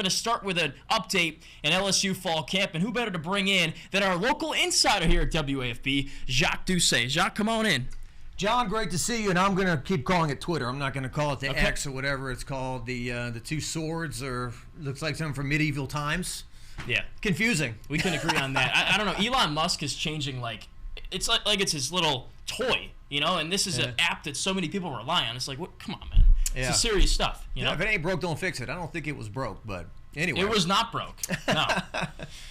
going to start with an update in LSU fall camp, and who better to bring in than our local insider here at WAFB, Jacques Doucet. Jacques, come on in. John, great to see you, and I'm going to keep calling it Twitter. I'm not going to call it the X or whatever it's called, the two swords, or looks like something from medieval times. Yeah. Confusing. We can agree on that. I don't know. Elon Musk is changing, it's like it's his little toy, and this is an app that so many people rely on. It's like, what? Come on, man. It's serious stuff, If it ain't broke, don't fix it. I don't think it was broke, but anyway. It was not broke. No. All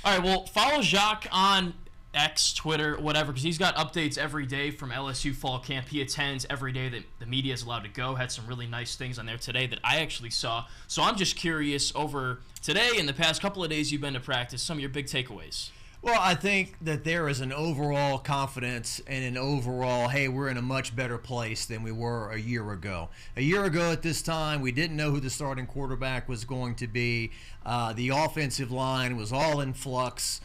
right, well, follow Jacques on X, Twitter, whatever, because he's got updates every day from LSU fall camp. He attends every day that the media is allowed to go. Had some really nice things on there today that I actually saw. So I'm just curious, over today and the past couple of days you've been to practice, some of your big takeaways. Well, I think that there is an overall confidence and an overall, hey, we're in a much better place than we were a year ago. A year ago at this time, we didn't know who the starting quarterback was going to be. The offensive line was all in flux.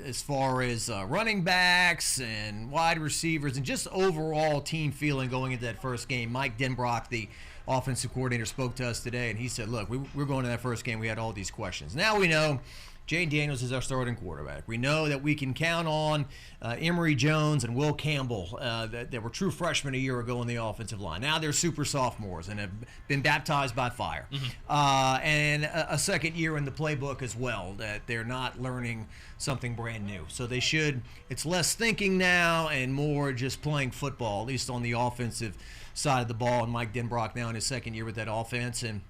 As far as running backs and wide receivers and just overall team feeling going into that first game. Mike Denbrock, the offensive coordinator, spoke to us today, and he said, look, we're going to that first game. We had all these questions. Now we know Jayden Daniels is our starting quarterback. We know that we can count on Emory Jones and Will Campbell that were true freshmen a year ago in the offensive line. Now they're super sophomores and have been baptized by fire. And a second year in the playbook as well, that they're not learning something brand new. So they should, it's less thinking now and more just playing football, at least on the offensive side of the ball. And Mike Denbrock now in his second year with that offense. And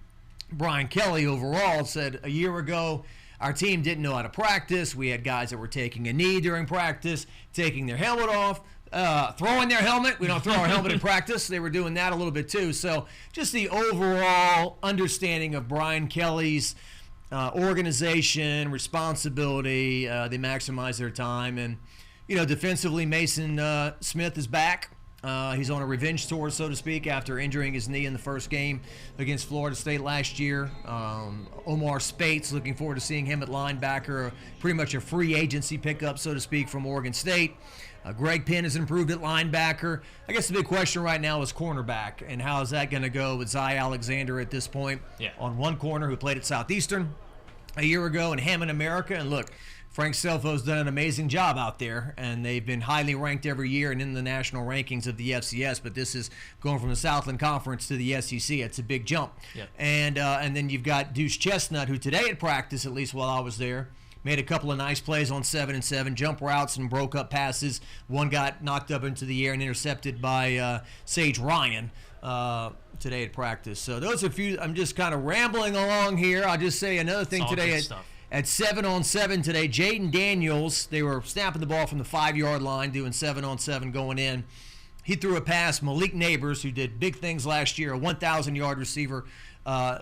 Brian Kelly overall said a year ago, our team didn't know how to practice. We had guys that were taking a knee during practice, taking their helmet off, throwing their helmet. We don't throw our helmet in practice. They were doing that a little bit too. So just the overall understanding of Brian Kelly's organization, responsibility, they maximize their time. And, defensively, Mason Smith is back. He's on a revenge tour, so to speak, after injuring his knee in the first game against Florida State last year. Omar Spates, looking forward to seeing him at linebacker, pretty much a free agency pickup, so to speak, from Oregon State. Greg Penn has improved at linebacker. I guess the big question right now is cornerback, and how is that going to go with Zy Alexander at this point on one corner, who played at Southeastern a year ago in Hammond, America. And look, Frank Selfo's done an amazing job out there, and they've been highly ranked every year and in the national rankings of the FCS, but this is going from the Southland Conference to the SEC. It's a big jump. And then you've got Deuce Chestnut, who today at practice, at least while I was there, made a couple of nice plays on 7-7, jump routes and broke up passes. One got knocked up into the air and intercepted by Sage Ryan today at practice. So those are a few. I'm just kind of rambling along here. I'll just say another thing today at 7-on-7 today. Jayden Daniels, they were snapping the ball from the 5-yard line, doing 7-on-7 going in. He threw a pass. Malik Neighbors, who did big things last year, a 1,000-yard receiver,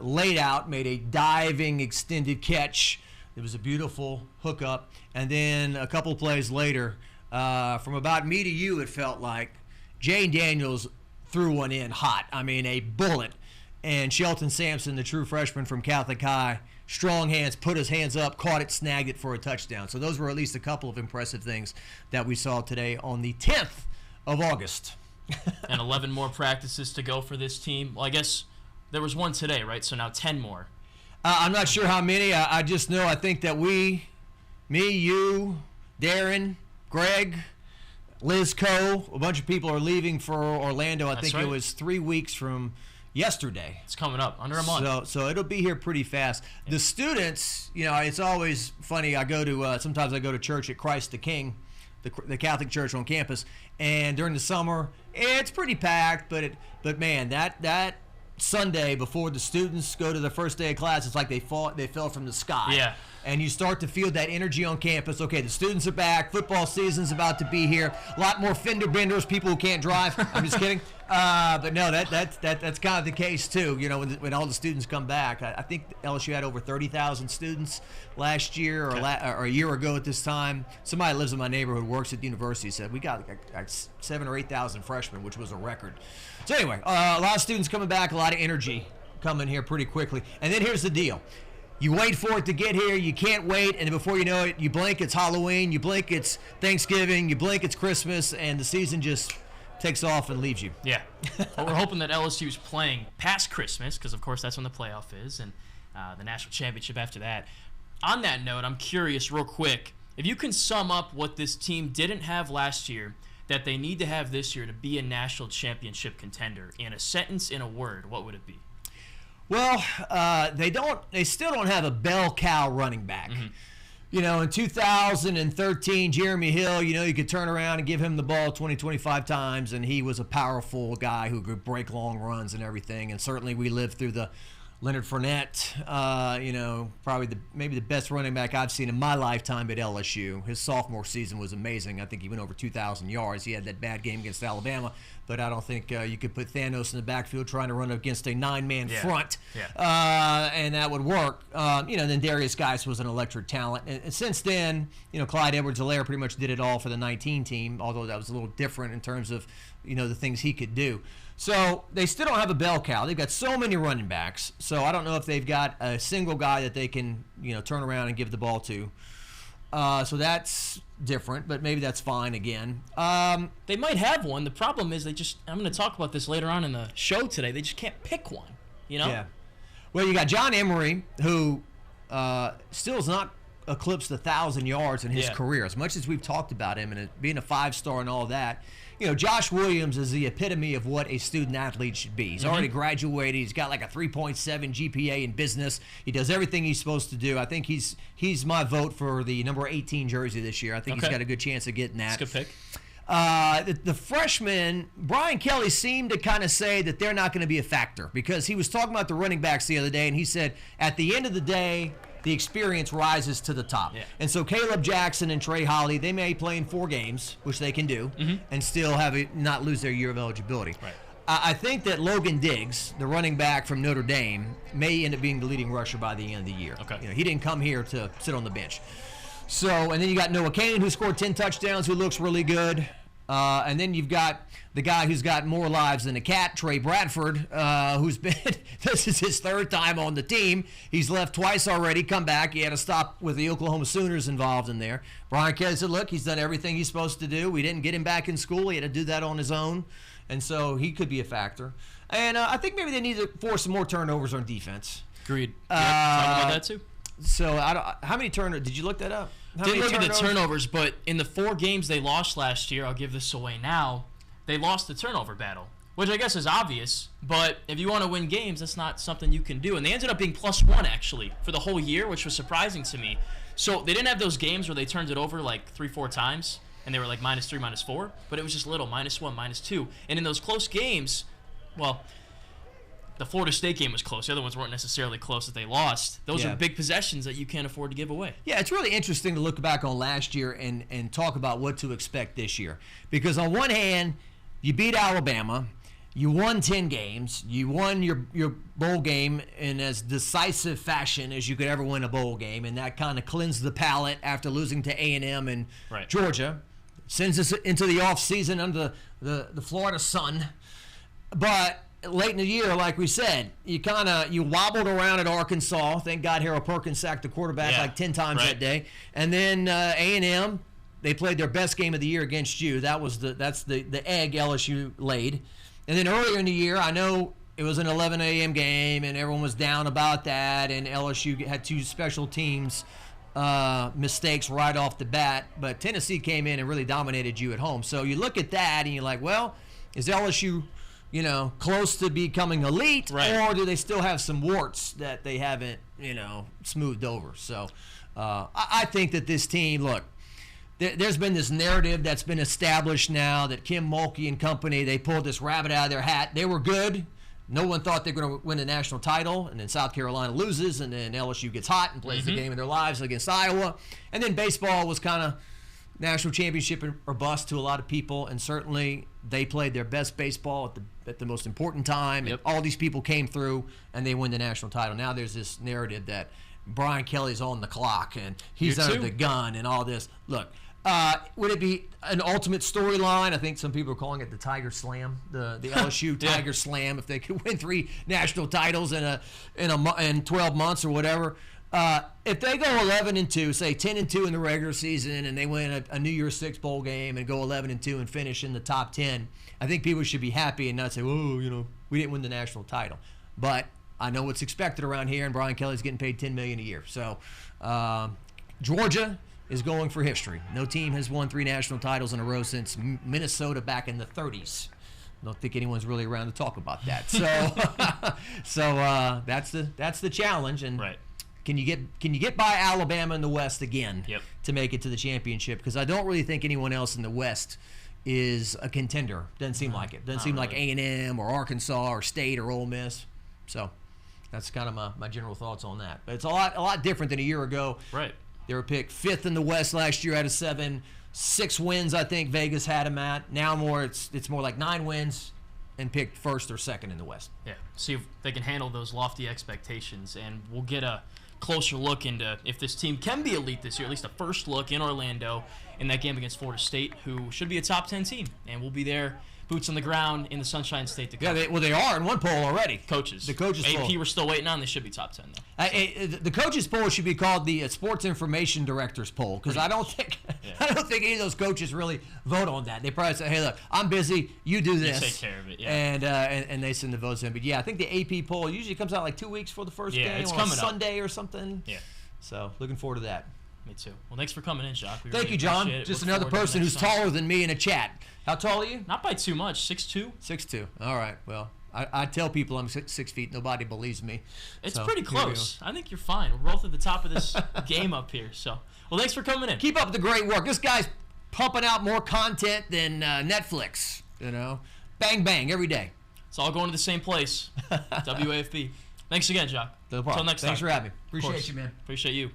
laid out, made a diving extended catch. It was a beautiful hookup. And then a couple plays later, from about me to you, it felt like Jayden Daniels threw one in hot. I mean, a bullet. And Shelton Sampson, the true freshman from Catholic High, strong hands, put his hands up, caught it, snagged it for a touchdown. So those were at least a couple of impressive things that we saw today on the 10th of August. And 11 more practices to go for this team. Well, I guess there was one today, right? So now 10 more. I'm not sure how many. I just know I think that me, you, Darren, Greg, Liz Coe, a bunch of people are leaving for Orlando. I think it was 3 weeks from yesterday. It's coming up, under a month. So it'll be here pretty fast. Yeah. The students, it's always funny. Sometimes I go to church at Christ the King, the Catholic church on campus, and during the summer, it's pretty packed. But man, that Sunday before the students go to the first day of class, it's like they fell from the sky. Yeah. And you start to feel that energy on campus. Okay, the students are back. Football season's about to be here. A lot more fender benders, people who can't drive. I'm just kidding. But no, that's kind of the case too. When all the students come back, I think LSU had over 30,000 students last year or a year ago at this time. Somebody that lives in my neighborhood, works at the university, said we got like 7,000 or 8,000 freshmen, which was a record. So anyway, a lot of students coming back, a lot of energy coming here pretty quickly. And then here's the deal. You wait for it to get here, you can't wait, and before you know it, you blink, it's Halloween, you blink, it's Thanksgiving, you blink, it's Christmas, and the season just takes off and leaves you. Yeah. Well, we're hoping that LSU's playing past Christmas, because, of course, that's when the playoff is, and the national championship after that. On that note, I'm curious real quick, if you can sum up what this team didn't have last year that they need to have this year to be a national championship contender, in a sentence, in a word, what would it be? Well, they still don't have a bell cow running back. You know, in 2013, Jeremy Hill, you know, you could turn around and give him the ball 20, 25 times, and he was a powerful guy who could break long runs and everything. And certainly we lived through the Leonard Fournette, you know, probably maybe the best running back I've seen in my lifetime at LSU. His sophomore season was amazing. I think he went over 2,000 yards. He had that bad game against Alabama, but I don't think you could put Thanos in the backfield trying to run against a 9-man front, and that would work. You know, then Darius Geis was an electric talent. And since then, you know, Clyde Edwards-Helaire pretty much did it all for the 19 team, although that was a little different in terms of, you know, the things he could do. So they still don't have a bell cow. They've got so many running backs. So I don't know if they've got a single guy that they can, you know, turn around and give the ball to. So that's different, but maybe that's fine again. They might have one. The problem is I'm going to talk about this later on in the show today. They just can't pick one, you know? Yeah. Well, you got John Emery, who still has not eclipsed 1,000 yards in his career. As much as we've talked about him and being a 5-star and all that, you know, Josh Williams is the epitome of what a student-athlete should be. He's already graduated. He's got like a 3.7 GPA in business. He does everything he's supposed to do. I think he's my vote for the number 18 jersey this year. I think he's got a good chance of getting that. That's a good pick. The freshman, Brian Kelly, seemed to kind of say that they're not going to be a factor because he was talking about the running backs the other day, and he said, at the end of the day, the experience rises to the top. Yeah. And so Caleb Jackson and Trey Holly, they may play in 4 games, which they can do, and still not lose their year of eligibility. Right. I think that Logan Diggs, the running back from Notre Dame, may end up being the leading rusher by the end of the year. Okay. You know, he didn't come here to sit on the bench. So, and then you got Noah Kane, who scored 10 touchdowns, who looks really good. And then you've got the guy who's got more lives than a cat, Trey Bradford, who's been, this is his 3rd time on the team. He's left twice already, come back. He had to stop with the Oklahoma Sooners involved in there. Brian Kelly said, look, he's done everything he's supposed to do. We didn't get him back in school. He had to do that on his own. And so he could be a factor. And I think maybe they need to force some more turnovers on defense. Agreed. Talk about that too. So how many turnovers? Did you look that up? Didn't look at the turnovers, but in the 4 games they lost last year, I'll give this away now, they lost the turnover battle, which I guess is obvious, but if you want to win games, that's not something you can do. And they ended up being +1, actually, for the whole year, which was surprising to me. So they didn't have those games where they turned it over like 3-4 times, and they were like -3, -4, but it was just little, -1, -2. And in those close games, well, the Florida State game was close. The other ones weren't necessarily close that they lost. Those are big possessions that you can't afford to give away. Yeah, it's really interesting to look back on last year and talk about what to expect this year. Because on one hand, you beat Alabama, you won 10 games, you won your bowl game in as decisive fashion as you could ever win a bowl game, and that kind of cleansed the palate after losing to A&M and Georgia. Sends us into the offseason under the Florida sun. But late in the year, like we said, you wobbled around at Arkansas. Thank God Harold Perkins sacked the quarterback like 10 times that day. And then A&M, they played their best game of the year against you. That's the egg LSU laid. And then earlier in the year, I know it was an 11 a.m. game, and everyone was down about that, and LSU had 2 special teams mistakes right off the bat. But Tennessee came in and really dominated you at home. So you look at that, and you're like, well, is LSU close to becoming elite, or do they still have some warts that they haven't, smoothed over? So I think that this team, look, there's been this narrative that's been established now that Kim Mulkey and company, they pulled this rabbit out of their hat. They were good. No one thought they were going to win the national title, and then South Carolina loses, and then LSU gets hot and plays the game of their lives against Iowa. And then baseball was kind of national championship or bust to a lot of people, and certainly they played their best baseball at the most important time. And all these people came through, and they win the national title. Now there's this narrative that Brian Kelly's on the clock, and he's under the gun, and all this. Look, would it be an ultimate storyline? I think some people are calling it the Tiger Slam, the LSU Tiger Slam, if they could win 3 national titles in 12 months or whatever. If they go 11-2, say 10-2 in the regular season, and they win a New Year's Six bowl game and go 11-2 and finish in the top 10, I think people should be happy and not say, "Oh, we didn't win the national title." But I know what's expected around here, and Brian Kelly's getting paid $10 million a year. So Georgia is going for history. No team has won 3 national titles in a row since Minnesota back in the 30s. Don't think anyone's really around to talk about that. So, that's the challenge. And right. Can you get by Alabama in the West again Yep. to make it to the championship? Because I don't really think anyone else in the West is a contender. Doesn't seem like it. Doesn't seem like A&M or Arkansas or State or Ole Miss. So that's kind of my general thoughts on that. But it's a lot different than a year ago. Right. They were picked 5th in the West last year out of 7. 6 wins, I think Vegas had them at. Now it's more like 9 wins and picked 1st or 2nd in the West. Yeah. See if they can handle those lofty expectations, and we'll get a closer look into if this team can be elite this year, at least a first look in Orlando in that game against Florida State, who should be a top 10 team, and we'll be there, boots on the ground in the Sunshine State to cover. Yeah, they are in one poll already. Coaches. The coaches poll. AP we're still waiting on. They should be top 10 though. The coaches poll should be called the Sports Information Directors poll, because I don't think any of those coaches really vote on that. They probably say, "Hey, look, I'm busy. You do this. You take care of it." Yeah. And they send the votes in. But yeah, I think the AP poll usually comes out like 2 weeks for the first game, it's on coming a Sunday or something. Yeah. So looking forward to that. Me too. Well, thanks for coming in, Jacques. Thank you, John. Just another person who's taller than me in a chat. How tall are you? Not by too much. 6'2". 6'2". All right. Well, I tell people I'm 6 feet. Nobody believes me. It's pretty close. I think you're fine. We're both at the top of this game up here. So, well, thanks for coming in. Keep up the great work. This guy's pumping out more content than Netflix. Bang, bang, every day. It's all going to the same place. WAFB. Thanks again, Jacques. No problem. Until next time. Thanks for having me. Appreciate you, man. Appreciate you.